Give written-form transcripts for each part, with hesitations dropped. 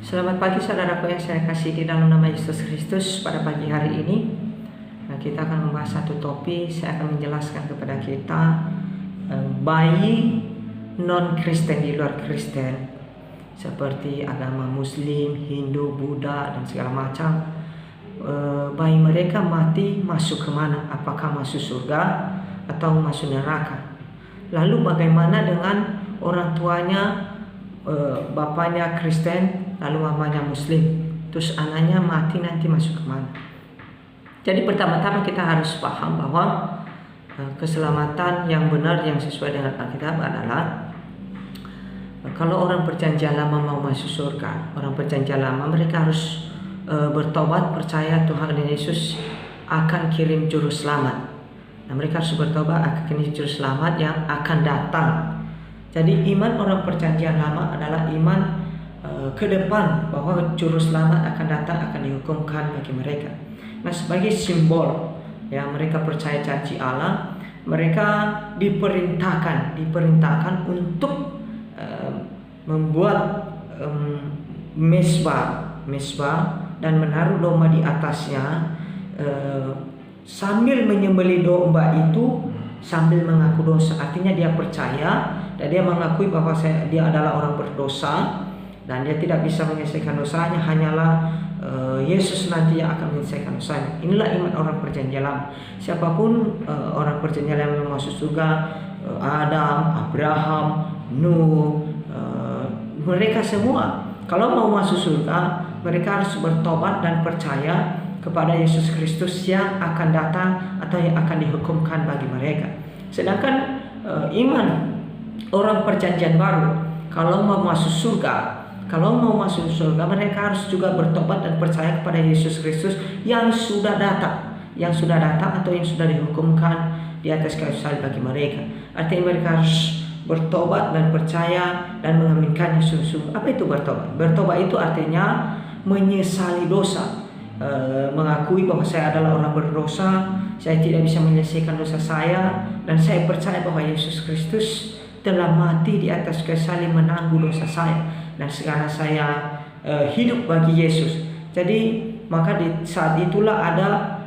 Selamat pagi saudaraku yang saya kasih di dalam nama Yesus Kristus. Pada pagi hari ini kita akan membahas satu topik. Saya akan menjelaskan kepada kita bayi non-Kristen di luar Kristen, seperti agama Muslim, Hindu, Buddha dan segala macam. Bayi mereka mati masuk kemana? Apakah masuk surga atau masuk neraka? Lalu bagaimana dengan orang tuanya, bapaknya Kristen, lalu mamanya Muslim, terus anaknya mati nanti masuk kemana? Jadi pertama-tama kita harus paham bahwa keselamatan yang benar yang sesuai dengan Alkitab adalah kalau orang perjanjian lama mau masuk surga, orang perjanjian lama mereka harus bertobat, percaya Tuhan Yesus akan kirim juru selamat. Nah, mereka harus bertobat akan kirim juru selamat yang akan datang. Jadi iman orang perjanjian lama adalah iman ke depan bahwa juru selamat akan datang, akan dihukumkan bagi mereka. Nah, sebagai simbol ya mereka percaya janji Allah, mereka diperintahkan untuk membuat mesbah dan menaruh domba di atasnya, sambil menyembelih domba itu sambil mengaku dosa. Artinya dia percaya dan dia mengakui bahwa dia adalah orang berdosa dan dia tidak bisa menyelesaikan dosanya, hanyalah Yesus nanti yang akan menyelesaikan dosanya. Inilah iman orang perjanjian lama. Siapapun orang perjanjian lama yang masuk surga, Adam, Abraham, Nuh, mereka semua kalau mau masuk surga mereka harus bertobat dan percaya kepada Yesus Kristus yang akan datang atau yang akan dihukumkan bagi mereka. Sedangkan iman orang perjanjian baru kalau mau masuk surga mereka harus juga bertobat dan percaya kepada Yesus Kristus yang sudah datang atau yang sudah dihukumkan di atas kayu salib bagi mereka. Artinya mereka harus bertobat dan percaya dan mengaminkannya sungguh-sungguh. Apa itu bertobat? Bertobat itu artinya menyesali dosa, mengakui bahwa saya adalah orang berdosa, saya tidak bisa menyelesaikan dosa saya, dan saya percaya bahwa Yesus Kristus telah mati di atas kayu salib menanggung dosa saya, dan sekarang saya hidup bagi Yesus. Jadi maka di saat itulah ada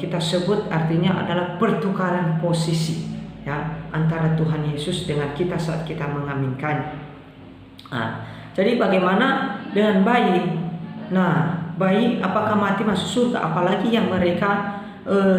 kita sebut artinya adalah pertukaran posisi ya antara Tuhan Yesus dengan kita saat kita mengaminkannya. Jadi bagaimana dengan bayi? Nah, bayi apakah mati masuk surga? Apalagi yang mereka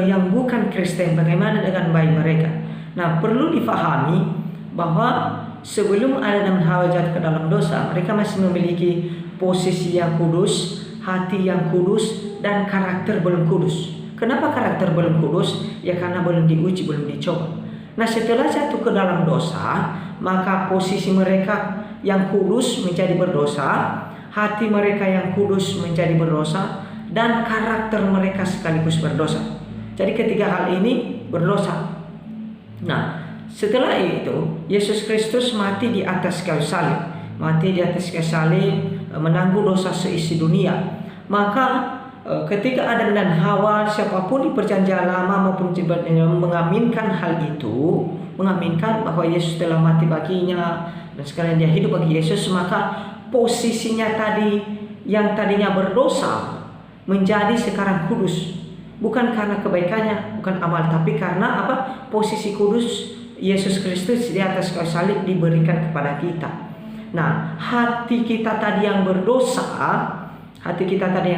yang bukan Kristen, bagaimana dengan bayi mereka? Nah, perlu difahami bahwa sebelum Adam dan Hawa jatuh ke dalam dosa, mereka masih memiliki posisi yang kudus, hati yang kudus, dan karakter belum kudus. Kenapa karakter belum kudus? Ya karena belum diuji, belum dicoba. Nah, setelah jatuh ke dalam dosa, maka posisi mereka yang kudus menjadi berdosa, hati mereka yang kudus menjadi berdosa, dan karakter mereka sekaligus berdosa. Jadi ketiga hal ini berdosa. Nah, setelah itu Yesus Kristus mati di atas kayu salib, menanggung dosa seisi dunia. Maka ketika Adam dan Hawa, siapapun di perjanjian lama maupun mengaminkan hal itu, mengaminkan bahwa Yesus telah mati baginya dan sekalian dia hidup bagi Yesus, maka posisinya tadi yang tadinya berdosa menjadi sekarang kudus. Bukan karena kebaikannya, bukan amal, tapi karena apa? Posisi kudus Yesus Kristus di atas kayu salib diberikan kepada kita. Nah, hati kita tadi yang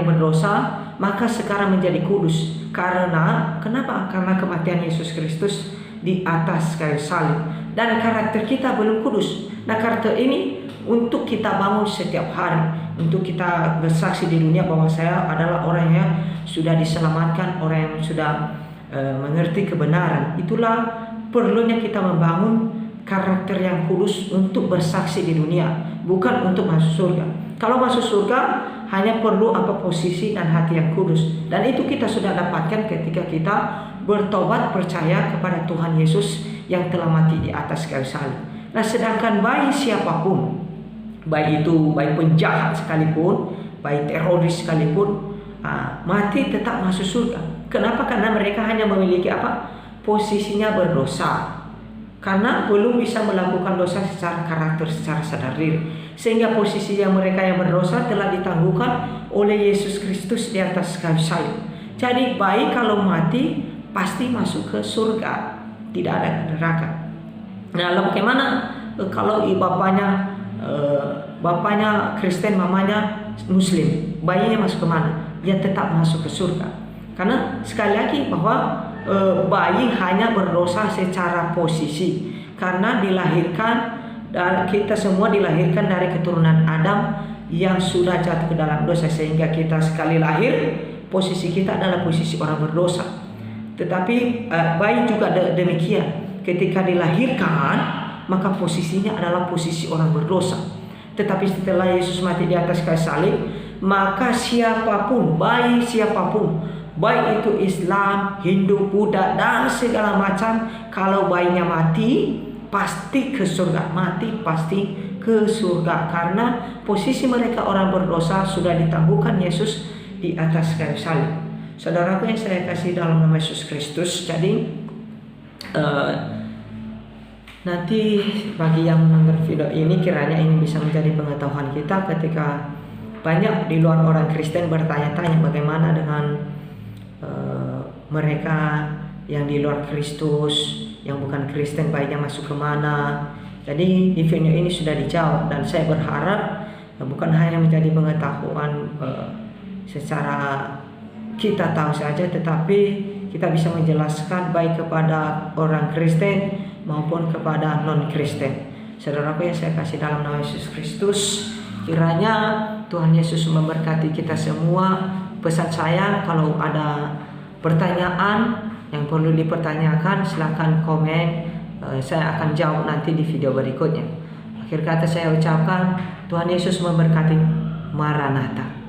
berdosa, maka sekarang menjadi kudus. Karena kenapa? Karena kematian Yesus Kristus di atas kayu salib. Dan karakter kita belum kudus. Nah, karakter ini untuk kita bangun setiap hari, untuk kita bersaksi di dunia bahwa saya adalah orang yang sudah diselamatkan, orang yang sudah mengerti kebenaran. Itulah perlunya kita membangun karakter yang kudus untuk bersaksi di dunia, bukan untuk masuk surga. Kalau masuk surga hanya perlu posisi dan hati yang kudus, dan itu kita sudah dapatkan ketika kita bertobat percaya kepada Tuhan Yesus yang telah mati di atas kayu salib. Nah, sedangkan bayi siapapun, baik itu bayi penjahat sekalipun, bayi teroris sekalipun, mati tetap masuk surga. Kenapa? Karena mereka hanya memiliki posisinya berdosa, karena belum bisa melakukan dosa secara karakter, secara sadar diri. Sehingga posisi yang mereka yang berdosa telah ditangguhkan oleh Yesus Kristus di atas kayu salib. Jadi bayi kalau mati pasti masuk ke surga, tidak ada neraka. Nah, lalu bagaimana kalau bapaknya Kristen, mamanya Muslim, bayinya masuk ke mana? Dia tetap masuk ke surga. Karena sekali lagi bahwa bayi hanya berdosa secara posisi, karena dilahirkan dan kita semua dilahirkan dari keturunan Adam yang sudah jatuh ke dalam dosa, sehingga kita sekali lahir posisi kita adalah posisi orang berdosa. Tetapi bayi juga demikian, ketika dilahirkan maka posisinya adalah posisi orang berdosa. Tetapi setelah Yesus mati di atas kayu salib, maka siapapun, baik itu Islam, Hindu, Buddha dan segala macam, kalau bayinya mati pasti ke surga, mati pasti ke surga, karena posisi mereka orang berdosa sudah ditangguhkan Yesus di atas kayu salib. Saudaraku yang saya kasih dalam nama Yesus Kristus, jadi nanti bagi yang menonton video ini, kiranya ini bisa menjadi pengetahuan kita ketika banyak di luar orang Kristen bertanya-tanya bagaimana dengan mereka yang di luar Kristus, yang bukan Kristen, baiknya masuk kemana. Jadi di video ini sudah dijawab, dan saya berharap bukan hanya menjadi pengetahuan secara kita tahu saja, tetapi kita bisa menjelaskan baik kepada orang Kristen maupun kepada non-Kristen. Saudaraku yang saya kasih dalam nama Yesus Kristus, kiranya Tuhan Yesus memberkati kita semua. Pesan saya, kalau ada pertanyaan yang perlu dipertanyakan, silakan komen. Saya akan jawab nanti di video berikutnya. Akhir kata saya ucapkan, Tuhan Yesus memberkati. Maranatha.